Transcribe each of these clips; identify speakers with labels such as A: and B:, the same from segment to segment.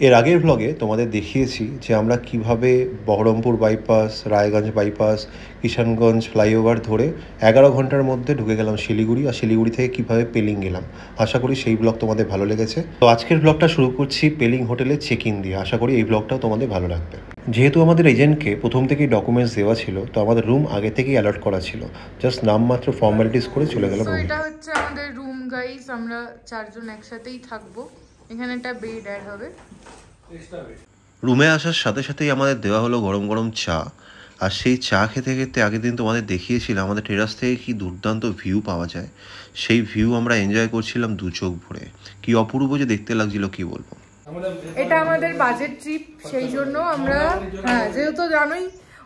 A: এর আগের ভ্লগে তোমাদের দেখিয়েছি যে আমরা কিভাবে Baharampur bypass, Raiganj bypass, Kishanganj flyover ধরে 11 ঘন্টার মধ্যে ঢুকে গেলাম শিলিগুড়ি, আর শিলিগুড়ি থেকে কিভাবে পেলিং গেলাম। আশা করি সেই ব্লগ তোমাদের ভালো লেগেছে। তো আজকের ব্লগটা শুরু করছি পেলিং হোটেলে চেক ইন দিয়ে। আশা করি এই ব্লগটাও তোমাদের ভালো লাগবে। যেহেতু আমাদের এজেন্টকে প্রথম থেকেই ডকুমেন্টস দেওয়া ছিল, তো আমাদের রুম আগে থেকেই অ্যালার্ট করা ছিল, জাস্ট নামমাত্র ফর্মালিটিস করে চলে গেলাম রুমে।
B: এটা হচ্ছে আমাদের রুম গাইস, আমরা চারজন একসাথেই থাকবো। এখানে একটা বেড অ্যাড হবে।
A: রুমে আসার সাথে সাথেই আমাদের দেওয়া হলো গরম গরম চা, আর সেই চা খেতে খেতে আগের দিন তোমাদের দেখিয়েছিলাম আমাদের টেরাস থেকে কি দুর্দান্ত ভিউ পাওয়া যায়। সেই ভিউ আমরা এনজয় করছিলাম দু চোখ ভরে। কি অপূর্ব যে দেখতে লাগছিল, কি বলবো।
B: এটা আমাদের বাজেট ট্রিপ, সেই জন্য আমরা যেহেতু জানোই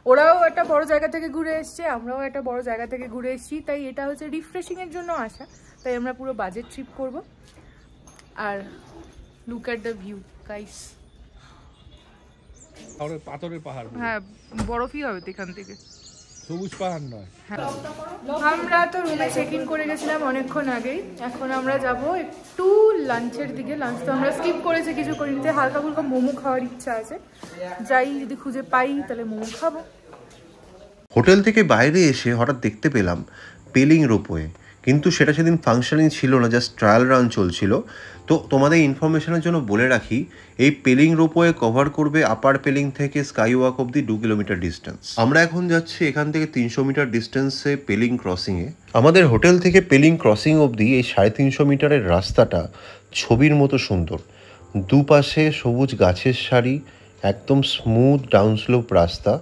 B: ওরাও একটা বড় জায়গা থেকে ঘুরে এসছে, আমরাও একটা বড় জায়গা থেকে ঘুরে এসেছি, তাই এটা হচ্ছে রিফ্রেশিং এর জন্য আসা। তাই আমরা পুরো বাজেট ট্রিপ করব। আর look at the view guys.
C: পাথরের পাহাড়,
B: হ্যাঁ বরফই হবে এখান থেকে,
C: সবুজ পাহাড় নয়।
B: আমরা তো রুমে চেক ইন করে গেছিলাম অনেকক্ষণ আগেই। এখন আমরা যাব একটু লাঞ্চের দিকে। লাঞ্চ তো আমরা স্কিপ করেছি কিছু করিতে। হালকা ফুলকা মোমো খাওয়ার ইচ্ছা আছে, যাই যদি খুঁজে পাই তাহলে মোমো খাবো।
A: হোটেল থেকে বাইরে এসে হঠাৎ দেখতে পেলাম পেলিং রোপওয়ে, কিন্তু সেটা সেদিন ফাংশনিং ছিল না, জাস্ট ট্রায়াল রান চলছিল। তো তোমাদের ইনফরমেশনের জন্য বলে রাখি, এই পেলিং রোপওয়ে কভার করবে আপার পেলিং থেকে স্কাই ওয়াক অব্দি 2 কিলোমিটার ডিস্টেন্স। আমরা এখন যাচ্ছি এখান থেকে 300 মিটার ডিস্টেন্সে পেলিং ক্রসিংয়ে। আমাদের হোটেল থেকে পেলিং ক্রসিং অব্দি এই 350 মিটারের রাস্তাটা ছবির মতো সুন্দর। দুপাশে সবুজ গাছের সারি, একদম স্মুথ ডাউনস্লোপ রাস্তা।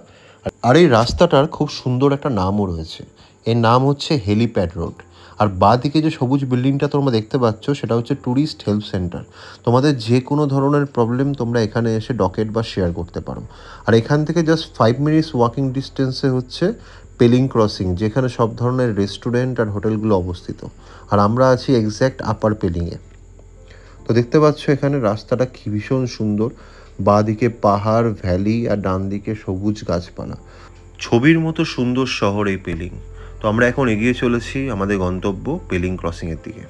A: আর এই রাস্তাটার খুব সুন্দর একটা নামও রয়েছে, এর নাম হচ্ছে হেলিপ্যাড রোড। আর বাঁদিকে যে সবুজ বিল্ডিংটা তোমরা দেখতে পাচ্ছ সেটা হচ্ছে ট্যুরিস্ট হেল্প সেন্টার। তোমাদের যে কোনো ধরনের প্রবলেম তোমরা এখানে এসে ডকেট বা শেয়ার করতে পারো। আর এখান থেকে জাস্ট 5 মিনিটস ওয়াকিং ডিস্টেন্সে হচ্ছে পেলিং ক্রসিং, যেখানে সব ধরনের রেস্টুরেন্ট আর হোটেলগুলো অবস্থিত। আর আমরা আছি এক্স্যাক্ট আপার পেলিংয়ে। তো দেখতে পাচ্ছ এখানে রাস্তাটা কি ভীষণ সুন্দর, বাঁদিকে পাহাড়, ভ্যালি, আর ডান দিকে সবুজ গাছপালা। ছবির মতো সুন্দর শহর এই পেলিং। তো আমরা এখন এগিয়ে চলেছি আমাদের গন্তব্য পেলিং ক্রসিংয়ের দিকে।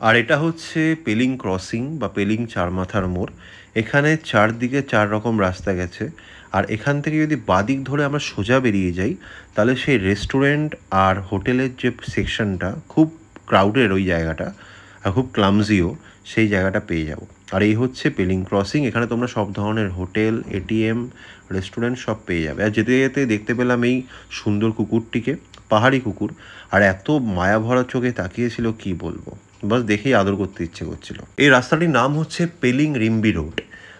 A: আর এটা হচ্ছে পেলিং ক্রসিং বা পেলিং চারমাথার মোড়। এখানে চারদিকে 4 রকম রাস্তা গেছে। আর এখান থেকে যদি বাদিক ধরে আমরা সোজা বেরিয়ে যাই, তাহলে সেই রেস্টুরেন্ট আর হোটেলের যে সেকশনটা খুব ক্রাউডেড, ওই জায়গাটা, আর খুব ক্লামজিও, সেই জায়গাটা পেয়ে যাব। আর এই হচ্ছে পেলিং ক্রসিং। এখানে তোমরা সব ধরনের হোটেল, এটিএম, রেস্টুরেন্ট সব পেয়ে যাবে। আর যেতে যেতে দেখতে পেলাম এই সুন্দর কুকুরটিকে, পাহাড়ি কুকুর। আর এত মায়া ভরা চোখে তাকিয়েছিল, কি বলবো, বাস দেখেই আদর করতে ইচ্ছে করছিল। এই রাস্তাটির নাম হচ্ছে পেলিং রিম্বি রোড।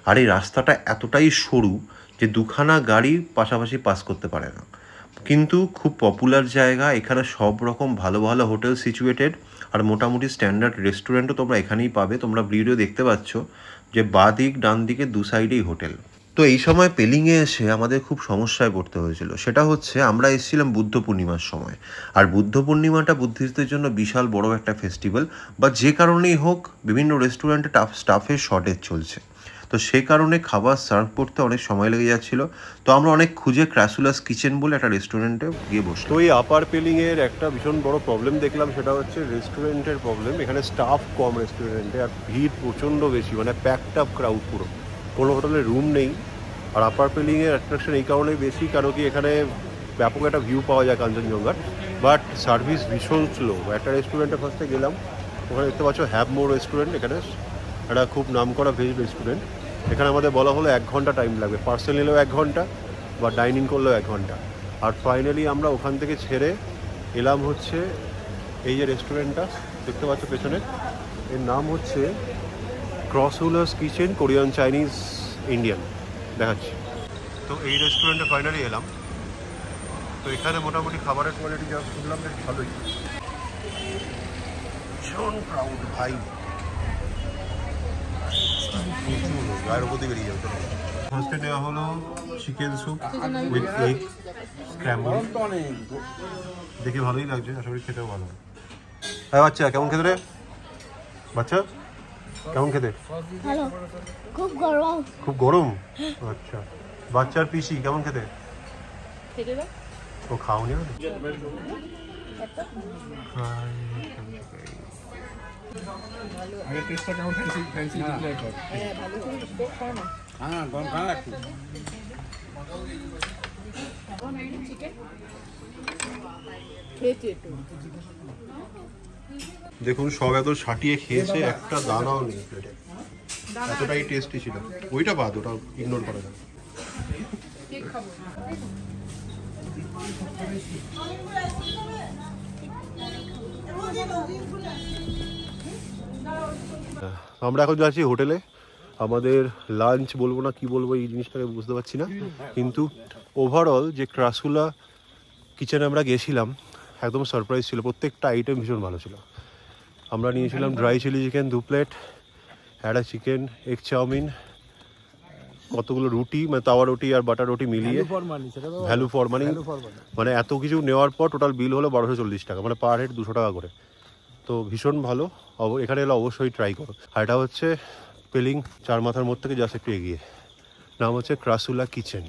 A: আর এই রাস্তাটা এতটাই সরু যে দুখানা গাড়ি পাশাপাশি পাস করতে পারে না, কিন্তু খুব পপুলার জায়গা। এখানে সব রকম ভালো ভালো হোটেল সিচুয়েটেড, আর মোটামুটি স্ট্যান্ডার্ড রেস্টুরেন্টও তোমরা এখানেই পাবে। তোমরা ভিডিও দেখতে পাচ্ছ যে বাঁ দিক ডান দিকে দু সাইডেই হোটেল। তো এই সময় পেলিংয়ে এসে আমাদের খুব সমস্যায় পড়তে হয়েছিল। সেটা হচ্ছে আমরা এসেছিলাম বুদ্ধ পূর্ণিমার সময়, আর বুদ্ধ পূর্ণিমাটা বুদ্ধিস্টদের জন্য বিশাল বড় একটা ফেস্টিভ্যাল। বা যে কারণেই হোক বিভিন্ন রেস্টুরেন্টে স্টাফের শর্টেজ চলছে, তো সে কারণে খাবার সার্ভ করতে অনেক সময় লেগে যাচ্ছিলো। তো আমরা অনেক খুঁজে ক্রাসুলাস কিচেন বলে একটা রেস্টুরেন্টে গিয়ে বসলাম। তো এই আপার পেলিংয়ের একটা ভীষণ বড় প্রবলেম দেখলাম, সেটা হচ্ছে রেস্টুরেন্টের প্রবলেম। এখানে স্টাফ কম রেস্টুরেন্টে, আর ভিড় প্রচণ্ড বেশি, মানে প্যাকড আপ ক্রাউড পুরো। কোনো হোটেলে রুম নেই। আর আপার পেলিংয়ের অ্যাট্রাকশন এই কারণেই বেশি, কারণ কি এখানে ব্যাপক একটা ভিউ পাওয়া যায় কাঞ্চনজঙ্ঘার, বাট সার্ভিস ভীষণ স্লো। একটা রেস্টুরেন্টে ফার্স্টে গেলাম, ওখানে দেখতে পাচ্ছ হ্যাভমোর রেস্টুরেন্ট। এখানে একটা খুব নাম করা ভেজ রেস্টুরেন্ট। এখানে আমাদের বলা হলো 1 ঘন্টা টাইম লাগবে, পার্সেল নিলেও 1 ঘন্টা, বা ডাইনিং করলেও 1 ঘন্টা। আর ফাইনালি আমরা ওখান থেকে ছেড়ে এলাম হচ্ছে এই যে রেস্টুরেন্টটা দেখতে পাচ্ছ পেছনে, এর নাম হচ্ছে ক্রাসুলাস কিচেন, কোরিয়ান, চাইনিজ, ইন্ডিয়ান দেখাচ্ছি। তো এই রেস্টুরেন্টে ফাইনালি এলাম। তো এখানে মোটামুটি খাবারের কোয়ালিটি যা শুনলাম বেশ ভালোই। ভীষণ ক্রাউড ভাই, গায়ের উপর দিয়ে বেরিয়ে যাবে। ফার্স্টে নেওয়া হলো chicken soup with egg scramble. দেখে ভালোই লাগছে, আশা করি খেতেও ভালো। হ্যাঁ বাচ্চা, কেমন খেতে রে বাচ্চা? কেমন খেতে?
D: ভালো, খুব গরম।
A: খুব গরম? আচ্ছা। বাচ্চার পিসি কেমন খেতে?
B: খেতে দাও।
A: ও খাওনি?
C: আগে টেস্টটা কেমন ফ্যান্সি ফ্যান্সি ডিক্লেয়ার কর।
B: হ্যাঁ ভালো করে তো খাও না।
C: হ্যাঁ গরম খাওয়া একটু।
B: চিকেন খেয়েছি একটু।
A: দেখুন সব এত ছাটিয়ে খেয়েছে, একটা দানাও নেই প্লেটে, এতটাই টেস্টি ছিল। ওইটা বাদ, ওটা ইগনোর করা যায়।
B: কেক খাবো।
A: আমরা এখন যাচ্ছি হোটেলে। আমাদের লাঞ্চ বলবো না কি বলবো এই জিনিসটাকে বুঝতে পারছি না, কিন্তু ওভারঅল যে ক্রাসুলা কিচেনে আমরা গেছিলাম একদম সারপ্রাইজ ছিল। প্রত্যেকটা আইটেম ভীষণ ভালো ছিল। আমরা নিয়েছিলাম ড্রাই চিলি চিকেন 2 প্লেট, একটা চিকেন এগ চাউমিন, কতগুলো রুটি, মানে তাওয়া রুটি আর বাটার রুটি মিলিয়ে ভ্যালু ফর মানি। মানে এত কিছু নেওয়ার পর টোটাল বিল হলো 1240 টাকা, মানে পার হেড 200 টাকা করে। তো ভীষণ ভালো। এখানে এলে অবশ্যই ট্রাই করো। আর এটা হচ্ছে পেলিং চার মাথার মোড় থেকে জাস্ট একটু এগিয়ে। নাম হচ্ছে ক্রাসুলা কিচেন,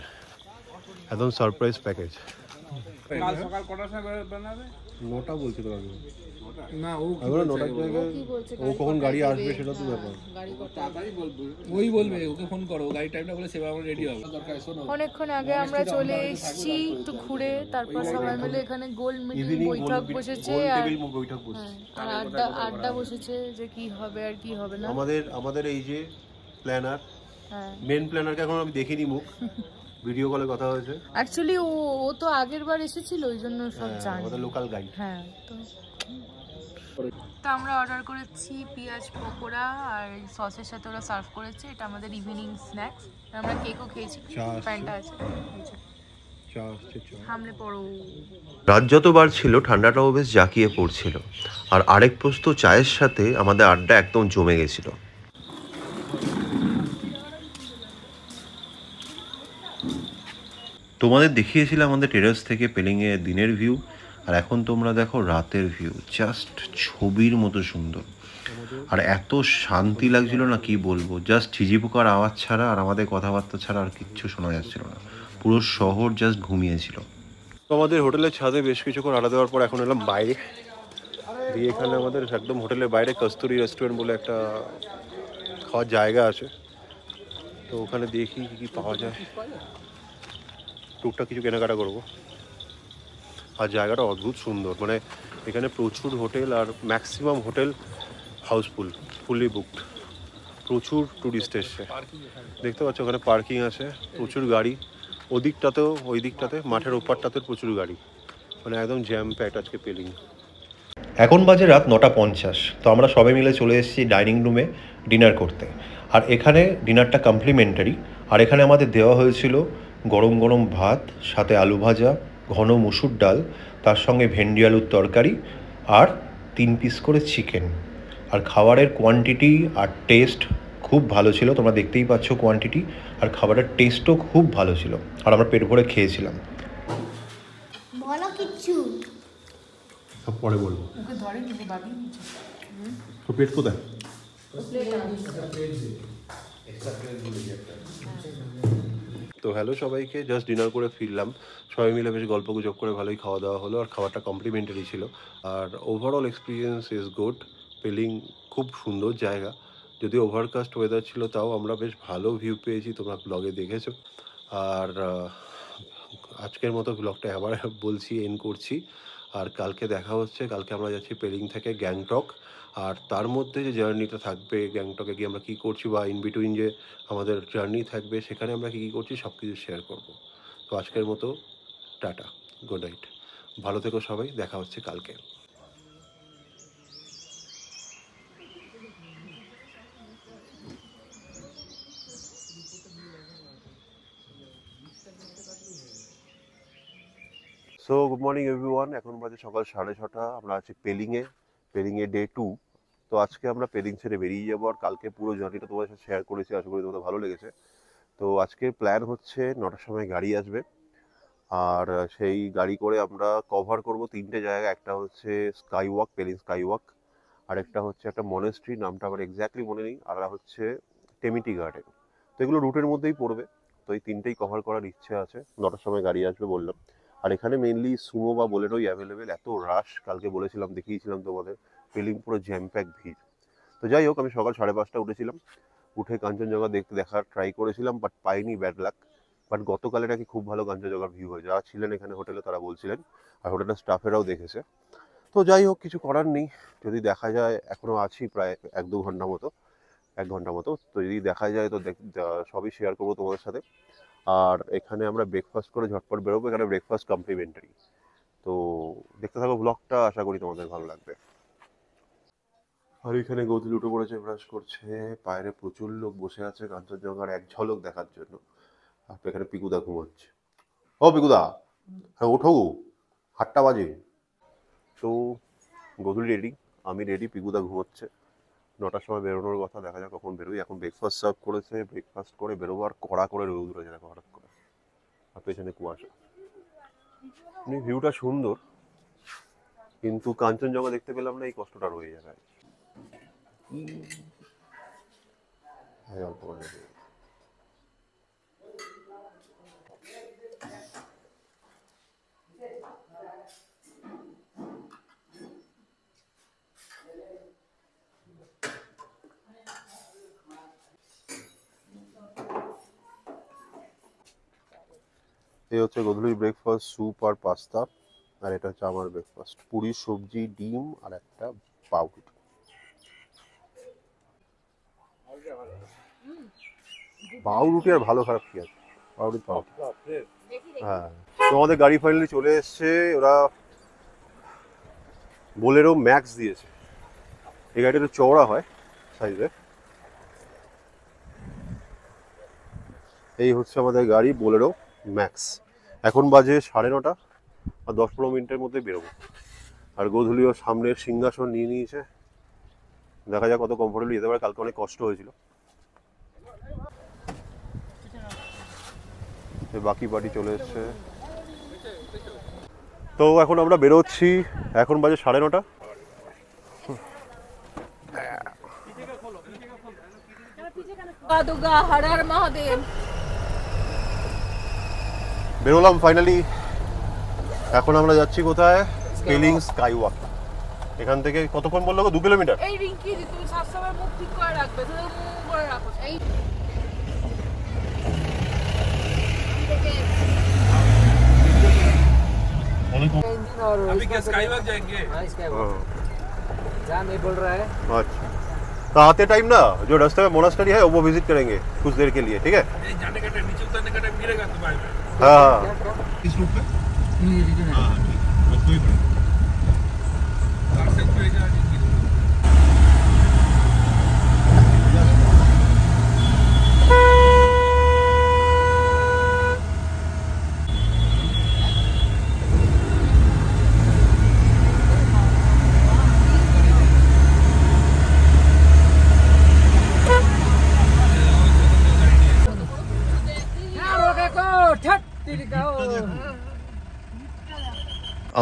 A: একদম সারপ্রাইজ প্যাকেজ।
C: কাল সকাল কটার সময় বানাবে?
A: 9টা বলছিল আমি।
C: না ও
A: আমরা 9টার জায়গায় ও কখন গাড়ি আসবে সেটা তো ব্যাপার।
C: ওই বলবে, ওকে ফোন করো, গাড়ি টাইমটা বলে সেভাবে আমরা রেডি হবো। দরকার শোনো,
B: অনেকক্ষণ আগে আমরা চলে এসেছি একটু ঘুরে, তারপর সবাই মিলে এখানে গোল মিটিং বৈঠক বসেছে আর
A: বৈঠক বসছে,
B: আর আড্ডা বসেছে যে কি হবে আর কি হবে না।
A: আমাদের এই যে প্ল্যানার,
B: হ্যাঁ
A: মেন প্ল্যানারকে এখন আমি দেখিনি মুখ, ভিডিও কলে কথা হয়েছে।
B: অ্যাকচুয়ালি ও তো আগের বার এসেছিল, ওই জন্য সব জানি।
A: আমাদের লোকাল গাইড।
B: হ্যাঁ তো আমরা অর্ডার করেছি পেঁয়াজ পকোড়া আর সসের সাথে ওরা সার্ভ করেছে। এটা আমাদের ইভিনিং স্ন্যাক্স। আমরা কেকও খেয়েছি, প্যান্টা আছে। সামনে পড়ো।
A: রাত যতবার ছিল ঠান্ডাটাও বেশ জাঁকিয়ে পড়ছিল, আর আরেক পোস্ত চায়ের সাথে আমাদের আড্ডা একদম জমে গেছিল। তোমাদের দেখিয়েছিলাম আমাদের টেরেস থেকে পেলিংয়ে দিনের ভিউ, আর এখন তোমরা দেখো রাতের ভিউ। জাস্ট ছবির মতো সুন্দর, আর এত শান্তি লাগছিল না কি বলবো। জাস্ট ঝিঝিপোকার আওয়াজ ছাড়া আর আমাদের কথাবার্তা ছাড়া আর কিচ্ছু শোনা যাচ্ছিল না। পুরো শহর জাস্ট ঘুমিয়েছিল। তো আমাদের হোটেলের ছাদে বেশ কিছুক্ষণ আড্ডা দেওয়ার পর এখন এলাম বাইরে দিয়ে। এখানে আমাদের একদম হোটেলের বাইরে কস্তুরি রেস্টুরেন্ট বলে একটা খাওয়ার জায়গা আছে, তো ওখানে দেখি কী কী পাওয়া যায়, টুকটাক কিছু কেনাকাটা করবো। আর জায়গাটা অদ্ভুত সুন্দর, মানে এখানে প্রচুর হোটেল, আর ম্যাক্সিমাম হোটেল হাউসফুল, ফুলি বুকড। প্রচুর টুরিস্ট এসছে, দেখতে পাচ্ছ ওখানে পার্কিং আছে, প্রচুর গাড়ি। ওদিকটাতেও, ওই দিকটাতে, মাঠের ওপারটাতে প্রচুর গাড়ি, মানে একদম জ্যাম প্যাকড আজকে পেলিং। এখন বাজে রাত 9:50। তো আমরা সবাই মিলে চলে এসেছি ডাইনিং রুমে ডিনার করতে। আর এখানে ডিনারটা কমপ্লিমেন্টারি। আর এখানে আমাদের দেওয়া হয়েছিল গরম গরম ভাত, সাথে আলু ভাজা, ঘন মুসুর ডাল, তার সঙ্গে ভেন্ডি আলুর তরকারি, আর 3 পিস করে চিকেন। আর খাবারের কোয়ান্টিটি আর টেস্ট খুব ভালো ছিল, তোমরা দেখতেই পাচ্ছ কোয়ান্টিটি, আর খাবারের টেস্টও খুব ভালো ছিল, আর আমরা পেট ভরে খেয়েছিলাম।
D: বলো কিচ্ছু।
A: সব পরে বলবো।
B: ওকে ধরে কিন্তু বাবি
A: তো পেট কোথায়? তো হ্যালো সবাইকে, জাস্ট ডিনার করে ফিরলাম। সবাই মিলে বেশ গল্প গুজব করে ভালোই খাওয়া দাওয়া হলো, আর খাবারটা কমপ্লিমেন্টারি ছিল। আর overall experience is good. Pelling খুব সুন্দর জায়গা, যদি ওভারকাস্ট ওয়েদার ছিল তাও আমরা বেশ ভালো ভিউ পেয়েছি, তোমরা ব্লগে দেখেছো। আর আজকের মতো ব্লগটা আবার বলছি, এন্ড করছি। আর কালকে দেখা হচ্ছে। কালকে আমরা যাচ্ছি পেলিং থেকে গ্যাংটক, আর তার মধ্যে যে জার্নিটা থাকবে, গ্যাংটকে গিয়ে আমরা কী করছি, বা ইন বিটুইন যে আমাদের জার্নি থাকবে সেখানে আমরা কী কী করছি সব কিছু শেয়ার করব। তো আজকের মতো টাটা, গুড নাইট, ভালো থেকো সবাই, দেখা হচ্ছে কালকে। সো গুড মর্নিং এভরিওয়ান, এখন বাজে সকাল 6:30। আমরা আছি পেলিংয়ে ডে 2। তো আজকে আমরা পেলিং ছেড়ে বেরিয়ে যাবো, আর কালকে পুরো জার্নিটা তোমাদের সাথে শেয়ার করেছি, আশা করি তোমাদের ভালো লেগেছে। তো আজকের প্ল্যান হচ্ছে 9টার সময় গাড়ি আসবে, আর সেই গাড়ি করে আমরা কভার করব 3টে জায়গা। একটা হচ্ছে sky walk, Pelling sky walk, আরেকটা হচ্ছে একটা মনেস্ট্রি, নামটা আমার এক্স্যাক্টলি মনে নেই, আর হচ্ছে টেমিটি গার্ডেন। তো এগুলো রুটের মধ্যেই পড়বে। তো এই তিনটেই কভার করার ইচ্ছে আছে। 9টার সময় গাড়ি আসবে বললাম। আর এখানে মেনলি সুমো বা বোলেরোই অ্যাভেলেবেল। এত রাশ, কালকে বলেছিলাম, দেখিয়েছিলাম তোমাদের, পেলিং পুরো জ্যাম প্যাক ভিড়। তো যাই হোক, আমি সকাল 5:30 উঠেছিলাম, উঠে কাঞ্চনজঙ্ঘা দেখার ট্রাই করেছিলাম, বাট পাইনি, ব্যাড লাক। বাট গতকালে নাকি খুব ভালো কাঞ্চনজঙ্ঘার ভিউ হয়, যারা ছিলেন এখানে হোটেলে তারা বলছিলেন, আর হোটেলের স্টাফেরাও দেখেছে। তো যাই হোক, কিছু করার নেই, যদি দেখা যায়, এখনও আছি প্রায় 1-2 ঘন্টা মতো, 1 ঘন্টা মতো, তো যদি দেখা যায় তো সবই শেয়ার করবো তোমাদের সাথে। আর এখানে আমরা ব্রেকফাস্ট করে ঝটপট বেরোবো, এখানে ব্রেকফাস্ট কমপ্লিমেন্টারি। তো দেখতে থাকো ব্লগটা, আশা করি তোমাদের ভালো লাগবে। আর এখানে গৌতলি উঠে পড়েছে, ব্রাশ করছে, বাইরে প্রচুর লোক বসে আছে কাঞ্চনজঙ্ঘার এক ঝলক দেখার জন্য। আর এখানে পিকুদা ঘুমাচ্ছে। ও পিকুদা, হ্যাঁ ওঠো, 8টা বাজে। তো গৌতলি রেডি, আমি রেডি, পিকুদা ঘুমোচ্ছে। 9টার সময় বেরোনোর কথা, দেখা যাক কখন বেরোই। এখন ব্রেকফাস্ট সার্ভ করেছে, ব্রেকফাস্ট করে বেরোবো। আর কড়া করে রোদ উঠেছে দেখো হঠাৎ করে, আর পেছনে কুয়াশা। ভিউটা সুন্দর, কিন্তু কাঞ্চনজঙ্ঘা দেখতে পেলাম না, এই কষ্টটা রয়ে যাবে। অল্প করে এই হচ্ছে গধূলির ব্রেকফাস্ট, স্যুপ আর পাস্তা। আর এটা হচ্ছে আমার ব্রেকফাস্ট, পুরি, সবজি, ডিম আর একটা পাউরুটি। পাউরুটি আর ভালো খারাপ কি আছে, পাউরুটি পাও। হ্যাঁ, তো আমাদের গাড়ি ফাইনালি চলে এসছে। ওরা বোলেরো ম্যাক্স দিয়েছে। এই গাড়িটা একটু চওড়া হয় সাইজে। এই হচ্ছে আমাদের গাড়ি, বোলেরো ম্যাক্স। এখন বাজে 9:30, আর 10-15 মিনিটের মধ্যে বেরোবো। আর গোধূলিও সামনের সিংহাসন নিয়ে নিয়েছে, দেখা যাক কত কমফোর্টেবলি যেতে পারে। কালকে অনেক কষ্ট হয়েছিল। বাকি পার্টি চলে এসছে। তো এখন আমরা বেরোচ্ছি, এখন বাজে 9:30। বেরোলাম ফাইনালি। এখন আমরা যাচ্ছি কোথায়? Pelling sky walk. এখান থেকে কতক্ষণ বললো? 2 কিলোমিটার।
B: এই রিঙ্কি দি, তুমি সবসময় মুখ ঠিক করে রাখবে, তুমি মুখ করে রাখো। এই
C: अभी क्या स्काई वॉक जाएंगे?
E: जहाँ नहीं बोल रहा है।
A: अच्छा, तो आते टाइम ना जो रास्ते में मोनास्टरी है वो विजिट करेंगे कुछ देर के लिए, ठीक है?
C: जाने का टाइम, नीचे उतरने का टाइम गिरेगा तुम्हारे में।
A: हाँ
C: इस रूट पे? हाँ ठीक, बस कोई पड़े। कार से ऊपर जा नहीं।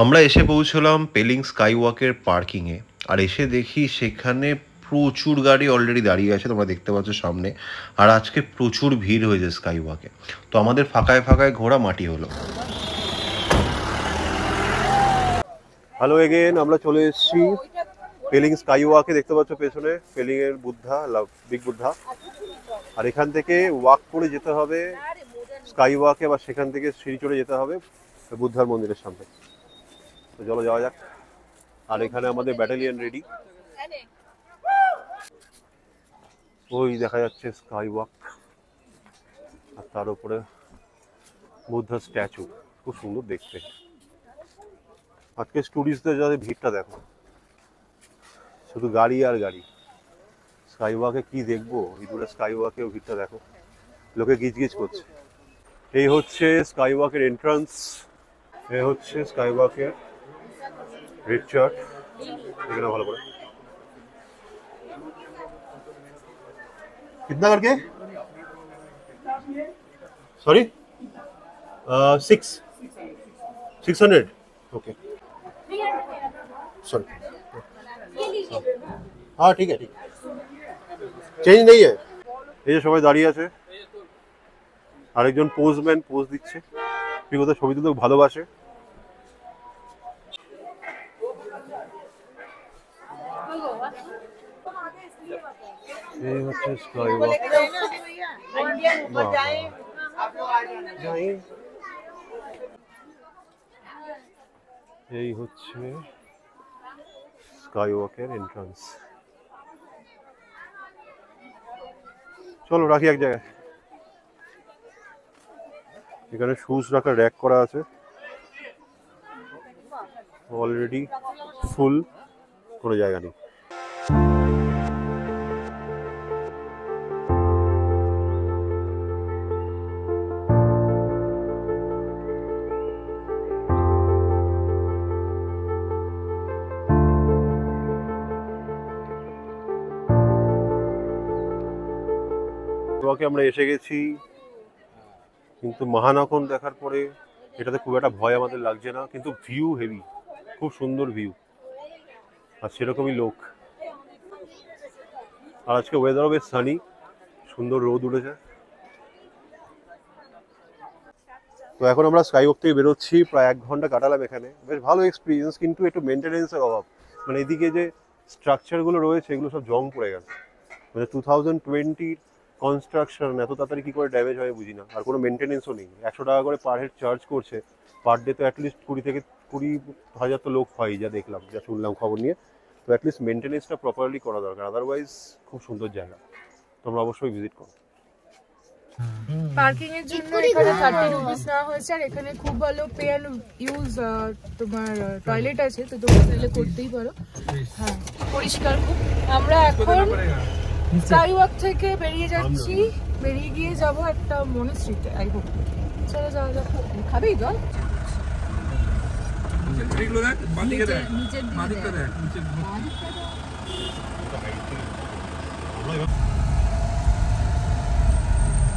A: আমরা এসে পৌঁছলাম পেলিং স্কাই ওয়াকের পার্কিংয়ে। আর এসে দেখি সেখানে প্রচুর গাড়ি অলরেডি দাঁড়িয়ে আছে, তোমরা দেখতে পাচ্ছ সামনে। আর আজকে প্রচুর ভিড় হয়েছে স্কাই ওয়াকে। তো আমাদের ফাঁকায় ফাঁকায় ঘোরা মাটি হলো। হ্যালো এগেন, আমরা চলে এসেছি পেলিং স্কাই ওয়াকে। দেখতে পাচ্ছ পেছনে পেলিং এর বুদ্ধা, বিগ বুদ্ধা। আর এখান থেকে ওয়াক করে যেতে হবে স্কাই ওয়াকে, বা সেখান থেকে সিঁড়ি চড়ে যেতে হবে বুদ্ধার মন্দিরের সামনে। তো চলো যাওয়া যাক। আর এখানে আমাদের ব্যাটালিয়ন রেডি। ওই দেখা যাচ্ছে স্কাই ওয়াক, আর তার উপরে বুদ্ধার স্ট্যাচু, খুব সুন্দর দেখতে। আজকে টুরিস্টদের যাদের ভিড়টা দেখো, শুধু গাড়ি আর গাড়ি। স্কাই ওয়াকে কি দেখবো, ইঁদুরের স্কাই ওয়াকেও ভিড়টা দেখো, লোকে গিজগিজ করছে। এই হচ্ছে স্কাই ওয়াকের এন্ট্রান্স, এই হচ্ছে স্কাই ওয়াকের রেড চার্ট। এখানে ভালো করে कितना करके? Sorry 600 okay sorry. हाँ ठीक है ठीक চেঞ্জ নেই এই যে সবাই দাঁড়িয়ে আছে আরেকজন পোজম্যান পোজ দিচ্ছে বিগত ছবি তুলতে ভালোবাসে এই হচ্ছে স্কাই ওয়াক এই হচ্ছে স্কাই ওয়াকের এন্ট্রান্স চলো রাখি এক জায়গায় এখানে শুজ রাখার র‍্যাক করা আছে অলরেডি ফুল কোনো জায়গা নেই আমরা এসে গেছি কিন্তু মহানগর দেখার পরে এটাতে খুব একটা ভয় আমাদের লাগছে না কিন্তু ভিউ হেভি খুব সুন্দর ভিউ আর সেরকমই লোক আর আজকে ওয়েদারও বেশ সানি সুন্দর রোদ উঠেছে তো এখন আমরা স্কাই ওয়াক থেকে বেরোচ্ছি প্রায় 1 ঘন্টা কাটালাম এখানে বেশ ভালো এক্সপিরিয়েন্স কিন্তু একটু মেইনটেনেন্সের অভাব মানে এদিকে যে স্ট্রাকচারগুলো রয়েছে এগুলো সব জং পড়ে গেছে মানে 2020 কনস্ট্রাকশন এত তাড়াতাড়ি কি করে ড্যামেজ হয় বুঝি না আর কোনো মেনটেনেন্সও নেই 100 টাকা করে পার হেড চার্জ করছে পার ডে তো অ্যাটলিস্ট 20 থেকে 20,000 তো লোক হয় যা দেখলাম যা শুনলাম খবর নিয়ে তো অ্যাটলিস্ট মেনটেনেন্সটা প্রপারলি করা দরকার আদারওয়াইজ খুব সুন্দর জায়গা তোমরা অবশ্যই ভিজিট করো
B: পার্কিং এর জন্য এখানে 30 রুপিস নেওয়া হয়েছে আর এখানে খুব ভালো পে এন্ড ইউজ তোমার টয়লেট আছে তো তোমরা চাইলে করতেই পারো হ্যাঁ পরিষ্কার খুব আমরা এখন স্কাই ওয়াক থেকে বেরিয়ে যাচ্ছি বেরিয়ে গিয়ে যাব একটা মনেস্ট্রিতে আই হোপ চলো যাওয়া যাক খাবি জল
C: এগুলো দেখ বাদিকে দেখ বাদিকে দেখ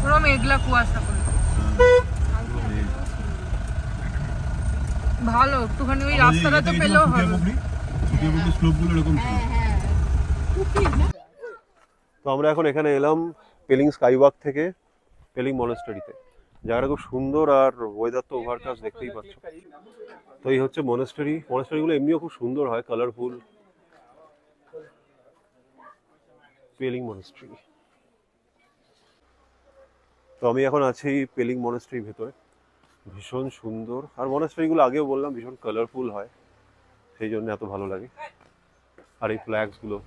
B: পুরো মেঘলা কুয়াশা করে ভালো একটুখানি ওই রাস্তাটা তো পেলেও হবে
A: স্লোপগুলো এরকম তো আমরা এখন এখানে এলাম পেলিং স্কাই ওয়াক থেকে পেলিং মনেস্টারিতে জায়গাটা খুব সুন্দর আর ওয়েদার তো ওভারকাস্ট দেখতেই পাচ্ছ তো এই হচ্ছে মনেস্টারিগুলো এমনিও খুব সুন্দর হয় কালারফুল পেলিং মনেস্টারি তো আমি এখন আছি পেলিং মনেস্টারির ভেতরে ভীষণ সুন্দর আর মনেস্টারিগুলো আগেও বললাম ভীষণ কালারফুল হয় সেই জন্য এত ভালো লাগে আর এই ফ্ল্যাগসগুলো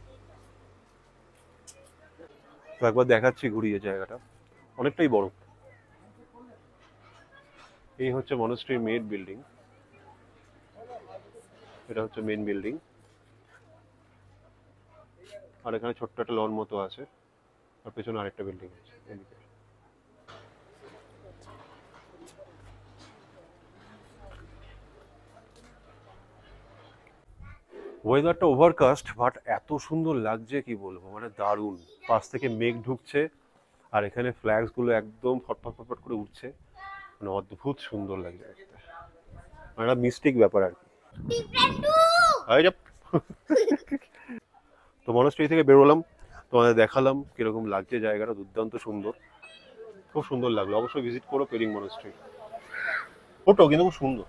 A: তো একবার দেখাচ্ছি ঘুরিয়ে জায়গাটা অনেকটাই বড় এই হচ্ছে মনেস্ট্রির মেইন বিল্ডিং এটা হচ্ছে মেইন বিল্ডিং আর এখানে ছোট্ট একটা লন মতো আছে আর পেছনে আরেকটা বিল্ডিং আছে এদিকে ওয়েদারটা ওভারকাস্ট বাট এত সুন্দর লাগছে কি বলবো মানে দারুণ পাশ থেকে মেঘ ঢুকছে আর এখানে ফ্ল্যাগস গুলো একদম ফটফট ফটফট করে উঠছে মানে অদ্ভুত সুন্দর লাগছে মানে একটা মিস্টিক ব্যাপার আর কি তো মনেস্ট্রি থেকে বেরোলাম তোমাদের দেখালাম কিরকম লাগছে জায়গাটা দুর্দান্ত সুন্দর খুব সুন্দর লাগলো অবশ্যই ভিজিট করো পেলিং মনেস্ট্রি ছোট কিন্তু খুব সুন্দর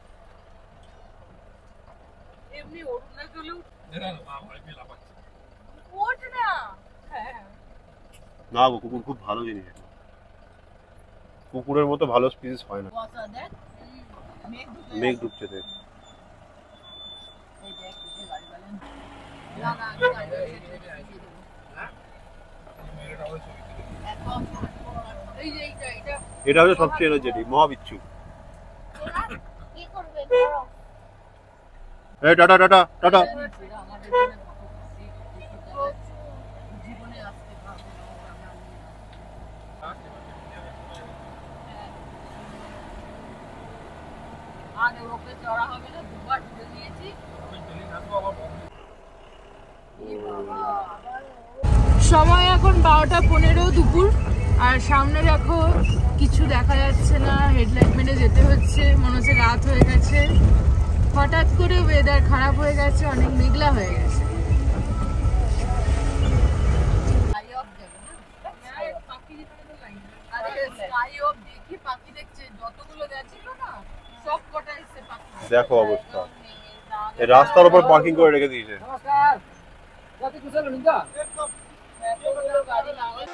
A: না গো কুকুর খুব ভালো জিনিস কুকুরের মতো ভালো স্পিসিস হয় না মেঘ ঢুকছে দেখ এটা হচ্ছে সবচেয়ে এনার্জেটিক মহাবিচ্ছু এই টাটা টাটা টাটা
B: সময় এখন 12:15 দুপুর আর সামনে দেখো কিছু দেখা যাচ্ছে না হেডলাইট মেরে যেতে হচ্ছে মনে হচ্ছে রাত হয়ে গেছে হঠাৎ করে ওয়েদার খারাপ হয়ে গেছে অনেক মেঘলা হয়ে গেছে পাখি পাখি দেখছে, যতগুলো যাচ্ছিল না সব কটা এসে পাখি।
A: দেখো অবস্থা, এই রাস্তার উপর পার্কিং করে রেখে দিয়েছে।
C: নমস্কার, যাতে কুশল নিন্দা
B: এতগুলো গাড়ি লাগাই।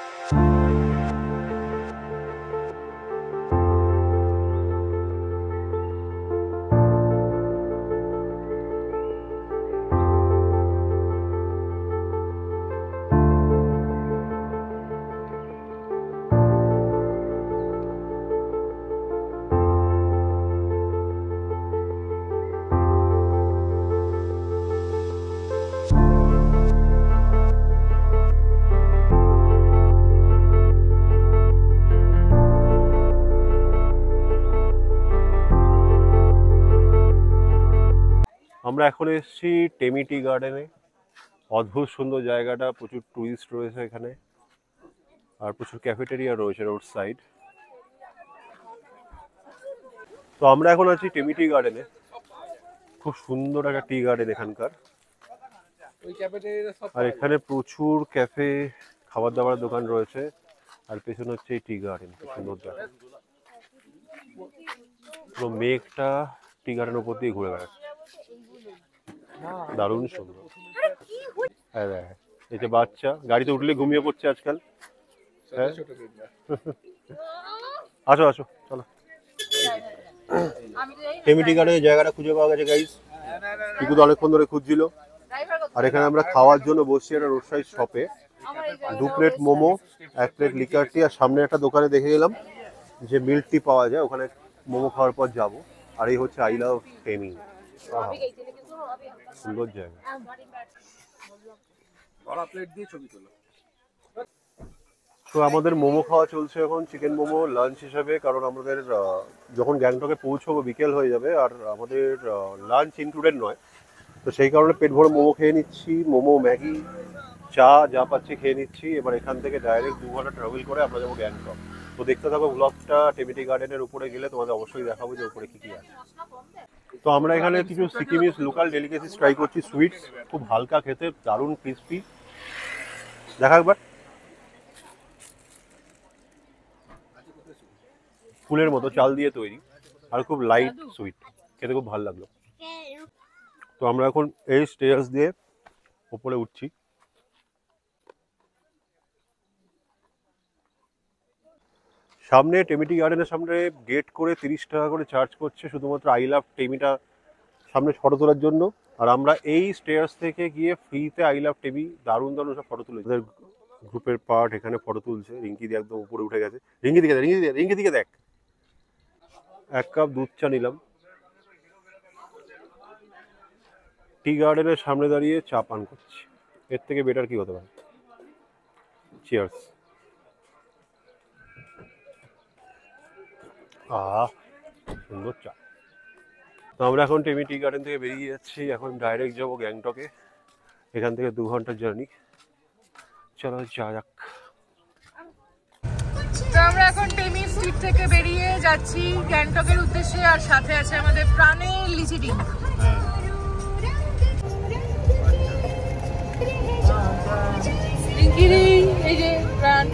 A: আমরা এখন এসেছি টেমি টি গার্ডেনে। অদ্ভুত সুন্দর জায়গাটা, প্রচুর টুরিস্ট রয়েছে এখানে আর প্রচুর ক্যাফেটেরিয়া রয়েছে রোড সাইড। তো আমরা এখন আছি টেমি টি গার্ডেনে। খুব সুন্দর একটা টি গার্ডেন এখানকার। আর এখানে প্রচুর ক্যাফে, খাবার দাবার দোকান রয়েছে। আর পেছনে হচ্ছে এই টি গার্ডেন, খুব সুন্দর জায়গা। পুরো মেঘটা টি গার্ডেনের উপর দিয়ে ঘুরে বেড়াচ্ছে, দারুণ সুন্দর। হ্যাঁ হ্যাঁ, এই যে বাচ্চা গাড়িতে উঠলে ঘুমিয়ে পড়ছে আজকাল। হ্যাঁ আসো আসো চলো। টেমি টি গার্ডেনের জায়গাটা খুঁজে পাওয়া গেছে গাইস। টিকু তো অনেকক্ষণ ধরে খুঁজছিল। আর এখানে আমরা খাওয়ার জন্য বসছি একটা রোড সাইড শপে। 2 প্লেট মোমো, 1 প্লেট লিকার টি, আর সামনে একটা দোকানে দেখে গেলাম যে মিল্ক টি পাওয়া যায়, ওখানে মোমো খাওয়ার পর যাবো। আর এই হচ্ছে আই লাভ টেমি। সুন্দর জায়গা। তো আমাদের মোমো খাওয়া চলছে এখন, চিকেন মোমো লাঞ্চ হিসাবে, কারণ আমাদের যখন গ্যাংটকে পৌঁছবো বিকেল হয়ে যাবে আর আমাদের লাঞ্চ ইনক্লুডেড নয়। তো সেই কারণে পেট ভরে মোমো খেয়ে নিচ্ছি, মোমো ম্যাগি চা যা পাচ্ছি খেয়ে নিচ্ছি। এবার এখান থেকে ডাইরেক্ট 2 ঘন্টা ট্রাভেল করে আমরা যাবো গ্যাংটক। তো দেখতে থাকো ব্লগটা। টেমি টি গার্ডেনের উপরে গেলে তোমাদের অবশ্যই দেখাবো যে উপরে কি কি আছে। তো আমরা এখানে কিছু সিকিমিজ লোকাল ডেলিকেসিস ট্রাই করছি। সুইটস খুব হালকা খেতে, দারুণ ক্রিস্পি। দেখা একবার। ফুলের মতো চাল দিয়ে তৈরি আর খুব লাইট সুইট, খেতে খুব ভালো লাগলো। তো আমরা এখন এই স্টেয়ার্স দিয়ে উপরে উঠছি। সামনে টেমি টি গার্ডেনের সামনে গেট করে 30 টাকা করে চার্জ করছে শুধুমাত্র আই লাভ টেমিটা সামনে ফটো তোলার জন্য। আর আমরা এই স্টেয়ার্স থেকে গিয়ে ফ্রিতে আই লাভ টেমি দারুণ দারুণ সব ফটো তুলেছি। ওদের গ্রুপের পার্ট এখানে ফটো তুলছে। রিঙ্কি দিয়ে একদম উপরে উঠে গেছে। রিঙ্কি দিকে রিঙ্কি দিকে দেখ। 1 কাপ দুধ চা নিলাম। টি গার্ডেনের সামনে দাঁড়িয়ে চা পান করছি। এর থেকে বেটার কি হতে পারে। চিয়ার্স। সুন্দর চা। তো আমরা এখন টেমি টি গার্ডেন থেকে বেরিয়ে যাচ্ছি। এখন ডাইরেক্ট যাবো গ্যাংটকে। এখান থেকে 2 ঘন্টার জার্নি। চলো যা যাক।
B: তো আমরা এখন টেমি স্ট্রিট থেকে বেরিয়ে যাচ্ছি গ্যাংটকের উদ্দেশ্যে। আর সাথে আছে আমাদের প্রাণের লিচি ডিম। এই যে প্রাণ।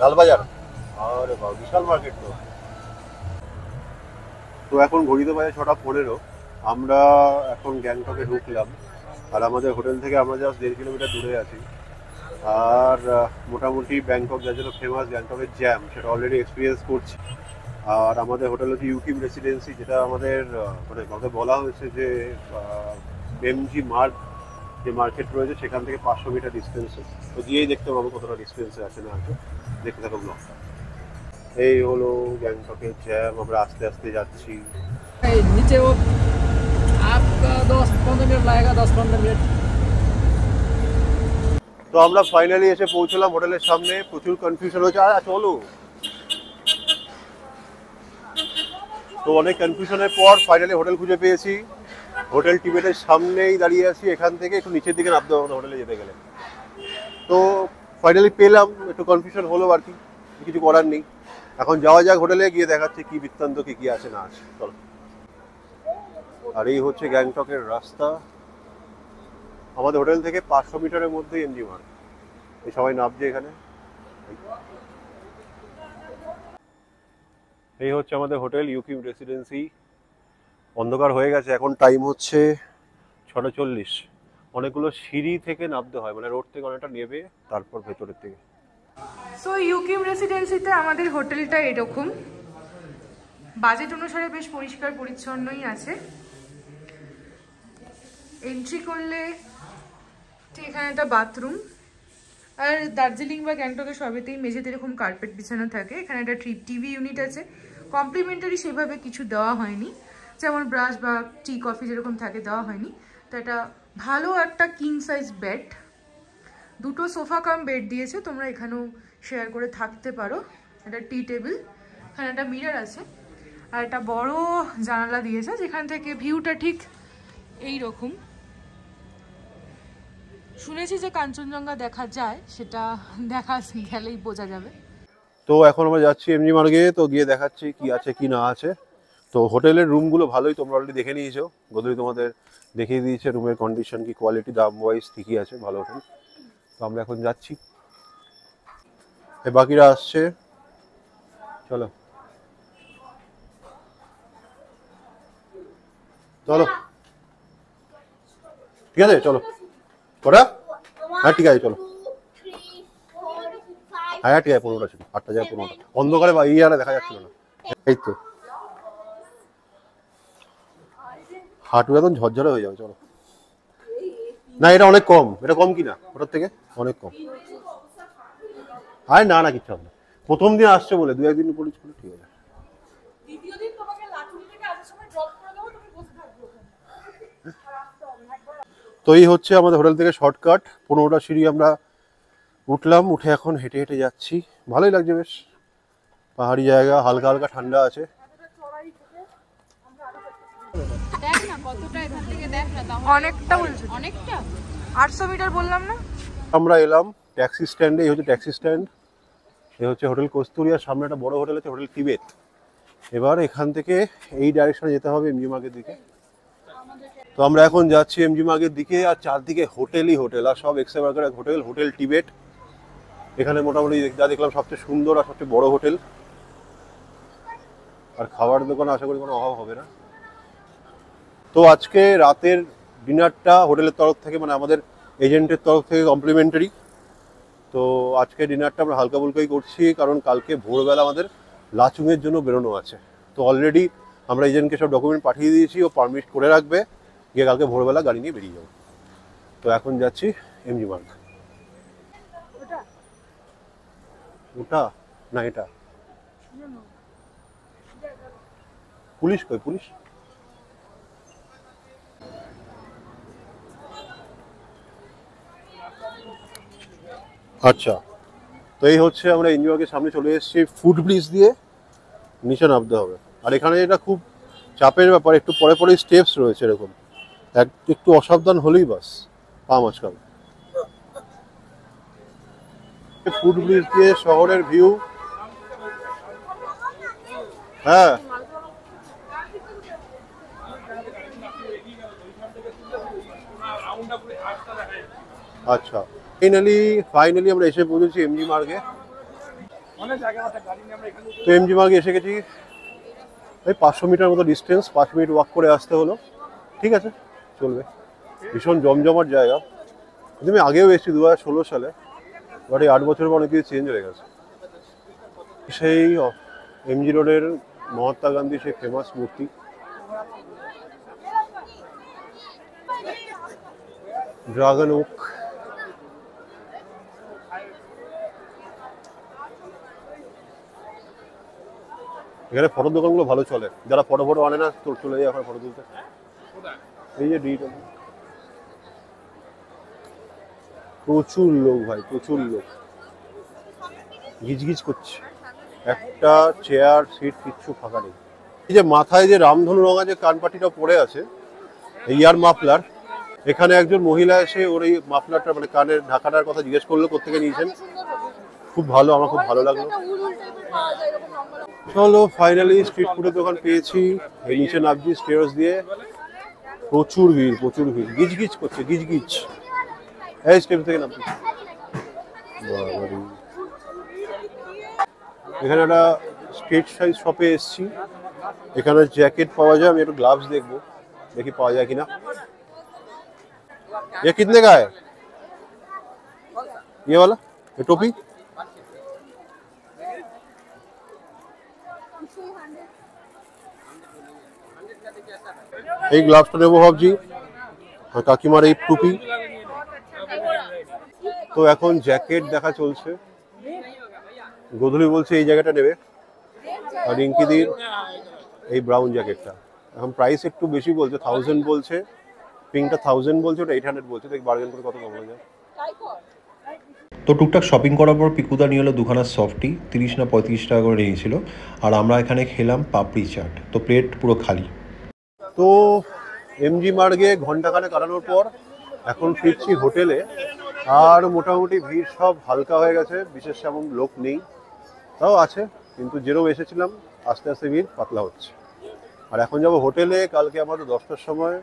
A: লালবাজার, আরে বাবা বিশাল মার্কেট। তো এখন ঘড়িতে বাজে 6:15। আমরা এখন গ্যাংটকে ঢুকলাম। আর আমাদের হোটেল থেকে আমরা জাস্ট 1.5 কিলোমিটার দূরে আছি। আর মোটামুটি ব্যাংকক যা যেন ফেমাস গ্যাংটকের জ্যাম, সেটা অলরেডি এক্সপিরিয়েন্স করছি। আর আমাদের হোটেল হচ্ছে ইউকিম রেসিডেন্সি, যেটা আমাদের মানে আমাদের বলা হয়েছে যে এমজি মার্ক যে মার্কেট রয়েছে সেখান থেকে 500 মিটার ডিস্টেন্সে। তো গিয়েই দেখতে পাবো কতটা ডিস্টেন্সে আছে না আছে। দেখতে থাকো ব্লগটা। এই হলো গ্যাংটকের জ্যাম, আমরা আস্তে আস্তে যাচ্ছি।
C: नीचे वो आपका 10-15 मिनट लगेगा, 10-15 मिनट।
A: তো আমরা ফাইনালি এসে পৌঁছলাম হোটেলের সামনে। প্রচুর কনফিউশন হচ্ছে, আর চলো। তো অনেক কনফিউশনের পর ফাইনালি হোটেল খুঁজে পেয়েছি। হোটেল টিবেটের সামনেই দাঁড়িয়ে আছি। এখান থেকে একটু নিচের দিকে নামতে হবে হোটেলে যেতে গেলে। তো ফাইনালি পেলাম, একটু কনফিউশন হলো আর কি, কিছু করার নেই। এখন যাওয়া যাক হোটেলে, গিয়ে দেখাচ্ছে কি বৃত্তান্ত, কি আছে না আছে। চলো। আর এই হচ্ছে গ্যাংটকের রাস্তা। আমাদের হোটেল থেকে 500 মিটারের মধ্যে এমজি মার্গ। এই সবাই নামছে এখানে। এই হচ্ছে আমাদের হোটেল ইউকিম রেসিডেন্সি। অন্ধকার হয়ে গেছে, এখন টাইম হচ্ছে 6:40। অনেকগুলো সিঁড়ি থেকে নামতে হয়, মানে রোড থেকে অনেকটা নেবে তারপর ভেতরের থেকে।
B: সো ইউকিম রেসিডেন্সিতে আমাদের হোটেলটা এরকম, বাজেট অনুসারে বেশ পরিষ্কার পরিচ্ছন্নই আছে। এন্ট্রি করলে এখানে একটা বাথরুম, আর দার্জিলিং বা গ্যাংটকে সবেতেই মেঝেতে এরকম কার্পেট বিছানো থাকে। এখানে একটা টিভি ইউনিট আছে। কমপ্লিমেন্টারি সেভাবে কিছু দেওয়া হয়নি, যেমন ব্রাশ বা টি কফি যেরকম থাকে দেওয়া হয়নি। তো এটা ভালো একটা কিং সাইজ বেড, দুটো সোফা কাম বেড দিয়েছে, তোমরা এখানেও শেয়ার করে থাকতে পারো। একটা টি টেবিল, এখানে একটা মিরর আছে, আর একটা বড় জানালা দিয়েছে যেখান থেকে ভিউটা ঠিক এই রকম। শুনেছি যে কাঞ্চনজঙ্ঘা দেখা যায়, সেটা দেখা গেলেই বোঝা যাবে।
A: তো এখন আমরা যাচ্ছি এমজি মার্গে, তো গিয়ে দেখাচ্ছি কি আছে কি না আছে। তো হোটেলের রুমগুলো ভালোই, তোমরা অলরেডি দেখে নিয়েছো। গোদরি তোমাদের দেখিয়ে দিয়েছে রুমের কন্ডিশন কি, কোয়ালিটি, দাম ওয়াইজ ঠিকই আছে, ভালো হোটেল। তো আমরা এখন যাচ্ছি, বাকিরা আসছে। চলো চলো, ঠিক আছে চলো। কটা? হ্যাঁ ঠিক আছে চলো। হ্যাঁ ঠিক আছে, 15টা ছিল, 8টা যায় 15টা। অন্ধকারে বা ইয়ারে দেখা যাচ্ছিল না। এই তো হাঁটু একদম ঝরঝরে হয়ে যাবে। চলো না, এটা অনেক কম, এটা কম কিনা ওটার থেকে অনেক কম। আরে না না, কিচ্ছু হবে না। প্রথম দিন আসছে বলে 2-1 দিন পরে ঠিক আছে। তো এই হচ্ছে আমাদের হোটেল থেকে শর্টকাট। 15টা সিঁড়ি আমরা উঠলাম, উঠে এখন হেঁটে হেঁটে যাচ্ছি। ভালোই লাগছে বেশ, পাহাড়ি জায়গা, হালকা হালকা ঠান্ডা আছে।
B: অনেকটা বলছো, অনেকটা 800 মিটার বললাম না।
A: আমরা এলাম ট্যাক্সি স্ট্যান্ডে। এই হচ্ছে ট্যাক্সি স্ট্যান্ড, এই হচ্ছে হোটেল কস্তুরিয়ার সামনে একটা বড় হোটেল আছে, হোটেল টিবেট। এবার এখান থেকে এই ডাইরেকশনে যেতে হবে এমজি মার্গের দিকে। তো আমরা এখন যাচ্ছি এমজি মার্গের দিকে, আর চারদিকে হোটেলই হোটেল, আর সব এক্সে বার্গার হোটেল, হোটেল টিবেট। এখানে মোটামুটি যা দেখলাম সবচেয়ে সুন্দর আর সবচেয়ে বড় হোটেল। আর খাবার দোকানে আশা করি কোনো অভাব হবে না। তো আজকে রাতের ডিনারটা হোটেলের তরফ থেকে, মানে আমাদের এজেন্টের তরফ থেকে কমপ্লিমেন্টারি। তো আজকে ডিনারটা আমরা হালকা ফুলকাই করছি, কারণ কালকে ভোরবেলা আমাদের লাচুংয়ের জন্য বেরোনো আছে। তো অলরেডি আমরা এজেন্টকে সব ডকুমেন্ট পাঠিয়ে দিয়েছি, ও পারমিট করে রাখবে, গিয়ে কালকে ভোরবেলা গাড়ি নিয়ে বেরিয়ে যাবো। তো এখন যাচ্ছি এমজি মার্গ। ওটা না, এটা পুলিশ কই, পুলিশ? আচ্ছা, তো এই হচ্ছে আমরা এমজি মার্গের সামনে চলে এসেছি। ফুট ব্রিজ দিয়ে নিচে নামতে হবে। আর এখানে এটা খুব চাপের ব্যাপার, একটু পরে পরে স্টেপস রয়েছে এরকম, একটু অসাবধান হলেই বাস পা মাঝখানে। ফুট ব্রিজ দিয়ে শহরের ভিউ। হ্যাঁ আচ্ছা, ফাইনালি আমরা এসে পৌঁছেছি এমজি মার্গে। তো এমজি মার্গে এসে গেছি, এই 500 মিটার মতো ডিস্টেন্স, 5 মিনিট ওয়াক করে আসতে হলো। ঠিক আছে, চলবে। ভীষণ জমজমাট জায়গা। আমি আগেও এসেছি 2016 সালে, বাট এই 8 বছরের পর অনেক কিছু চেঞ্জ হয়ে গেছে। সেই এমজি রোডের মহাত্মা গান্ধী সেই ফেমাস মূর্তি, ড্রাগন ওক।
E: এখানে ফটোর দোকানগুলো ভালো চলে, যারা ফটো আনে না তোর চলে যায় এখন ফটো তুলতে। এই যে ডিট, প্রচুর লোক ভাই, প্রচুর লোক, গিজগিজ করছে, একটা চেয়ার সিট কিচ্ছু ফাঁকা নেই। এই যে মাথায় যে রামধনু রঙা যে কানপাটিটা পড়ে আছে, ইয়ার মাফলার, এখানে একজন মহিলা এসে ওর এই মাফলারটা মানে কানের ঢাকাটার কথা জিজ্ঞেস করলো কোথেকে নিয়েছেন। খুব ভালো, আমার খুব ভালো লাগলো। চলো ফাইনালি স্ট্রিট ফুডের দোকান পেয়েছি। এই নিচে নামছি স্টেয়ার্স দিয়ে, প্রচুর ভিড়, প্রচুর ভিড়, গিজগিজ করছে, গিজগিজ। এই স্টেপ থেকে নামছি। এখানে একটা স্ট্রিট সাইজ শপে এসেছি, এখানে জ্যাকেট পাওয়া যায়। আমি একটু গ্লাভস দেখবো, দেখি পাওয়া যায় কিনা। ये कितने का है? ये वाला, ये टोपी? এই গ্লাভসটা নেবো ভাবছি, আর কাকিমার এই টুপি। তো এখন জ্যাকেট দেখা চলছে, গোধূলি বলছে এই জায়গাটা নেবে, আর রিঙ্কিদির এই ব্রাউন জ্যাকেটটা। এখন প্রাইস একটু বেশি বলছে, 1000 বলছে, পিঙ্কটা 1000 বলছে, ওটা 800 বলছে। দেখি বার্গেন করে কত কমানো যায়।
A: তো টুকটাক শপিং করার পর পিকুদা নিয়ে এলো দুখানা সফটি, 30 না 35 টাকা করে নিয়েছিল। আর আমরা এখানে খেলাম পাপড়ি চাট, তো প্লেট পুরো খালি।
E: তো এমজি মার্গে ঘন্টাখানে কাটানোর পর এখন ফিরছি হোটেলে। আর মোটামুটি ভিড় সব হালকা হয়ে গেছে, বিশেষ তেমন লোক নেই, তাও আছে, কিন্তু যেরকম এসেছিলাম আস্তে আস্তে ভিড় পাতলা হচ্ছে। আর এখন যাবো হোটেলে। কালকে আমাদের 10টার সময়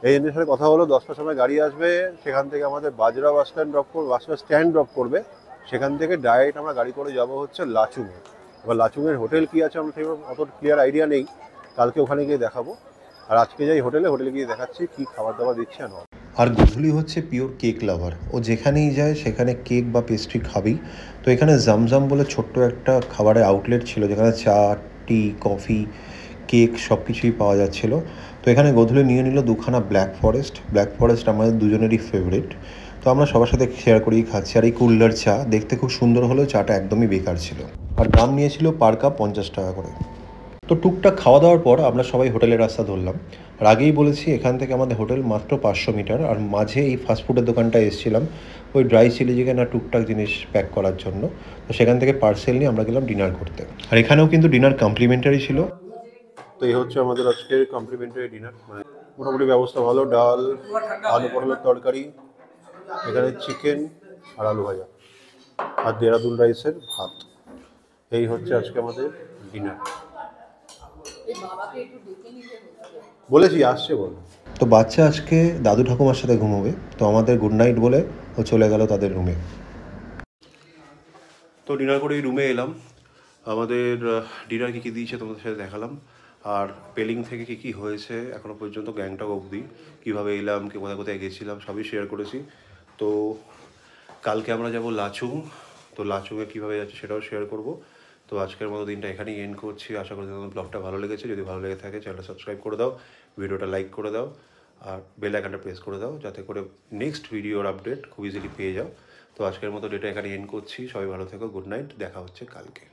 E: এজেন্টের সাথে কথা হলো, 10টার সময় গাড়ি আসবে, সেখান থেকে আমাদের বাজরা বাস স্ট্যান্ড ড্রপ করবে, সেখান থেকে ডাইরেক্ট আমরা গাড়ি করে যাব হচ্ছে লাচুংয়ে। এবার লাচুংয়ের হোটেল কী আছে আমরা সেরকম অত ক্লিয়ার আইডিয়া নেই, কালকে ওখানে গিয়ে দেখাবো। আর আজকে যাই হোটেলে গিয়ে দেখাচ্ছি কী খাবার দাবার দিচ্ছে না।
A: আর গোধূলি হচ্ছে পিওর কেক লাভার, ও যেখানেই যায় সেখানে কেক বা পেস্ট্রি খাবেই। তো এখানে জামজাম বলে ছোট্ট একটা খাবারের আউটলেট ছিল, যেখানে চা, টি, কফি, কেক সব কিছুই পাওয়া যাচ্ছিলো। তো এখানে গোধূলি নিয়ে নিল দুখানা ব্ল্যাক ফরেস্ট আমাদের দুজনেরই ফেভারিট। তো আমরা সবার সাথে শেয়ার করেই খাচ্ছি। আর এই কুল্লার চা দেখতে খুব সুন্দর হলেও চাটা একদমই বেকার ছিল, আর দাম নিয়েছিল পার কাপ 50 টাকা করে। তো টুকটাক খাওয়া দাওয়ার পর আমরা সবাই হোটেলের রাস্তা ধরলাম। আর আগেই বলেছি এখান থেকে আমাদের হোটেল মাত্র 500 মিটার। আর মাঝে এই ফাস্টফুডের দোকানটা এসেছিলাম ওই ড্রাই চিলি চিকেন আর টুকটাক জিনিস প্যাক করার জন্য। তো সেখান থেকে পার্সেল নিয়ে আমরা গেলাম ডিনার করতে। আর এখানেও কিন্তু ডিনার কমপ্লিমেন্টারি ছিল।
E: তো এই হচ্ছে আমাদের আজকের কমপ্লিমেন্টারি ডিনার, মানে মোটামুটি ব্যবস্থা ভালো। ডাল, আলু পটলের তরকারি, এখানে চিকেন আর আলু ভাজা, আর দেরাদুন রাইসের ভাত। এই হচ্ছে আজকে আমাদের ডিনার। বলেছি আসছে বল।
A: তো বাচ্চা আজকে দাদু ঠাকুমার সাথে ঘুমোবে, তো আমাদের গুড নাইট বলে ও চলে গেল তাদের রুমে।
E: তো ডিনার করে এই রুমে এলাম। আমাদের ডিনার কী কী দিয়েছে তোমাদের সাথে দেখালাম, আর পেলিং থেকে কী হয়েছে এখনও পর্যন্ত গ্যাংটক অবধি, কীভাবে এলাম, কোথায় কোথায় গেছিলাম সবই শেয়ার করেছি। তো কালকে আমরা যাব লাচুং, তো লাচুংয়ে কীভাবে যাচ্ছে সেটাও শেয়ার করব। তো আজকের মতো দিনটা এখানেই এন্ড করছি। আশা করি তোমাদের ব্লগটা ভালো লেগেছে। যদি ভালো লেগে থাকে চ্যানেলটা সাবস্ক্রাইব করে দাও, ভিডিওটা লাইক করে দাও, আর বেল আইকনটা প্রেস করে দাও, যাতে করে নেক্সট ভিডিওর আপডেট খুব ইজিলি পেয়ে যাও। তো আজকের মতো ডেটা এখানে এন্ড করছি। সবাই ভালো থেকো, গুড নাইট, দেখা হচ্ছে কালকে।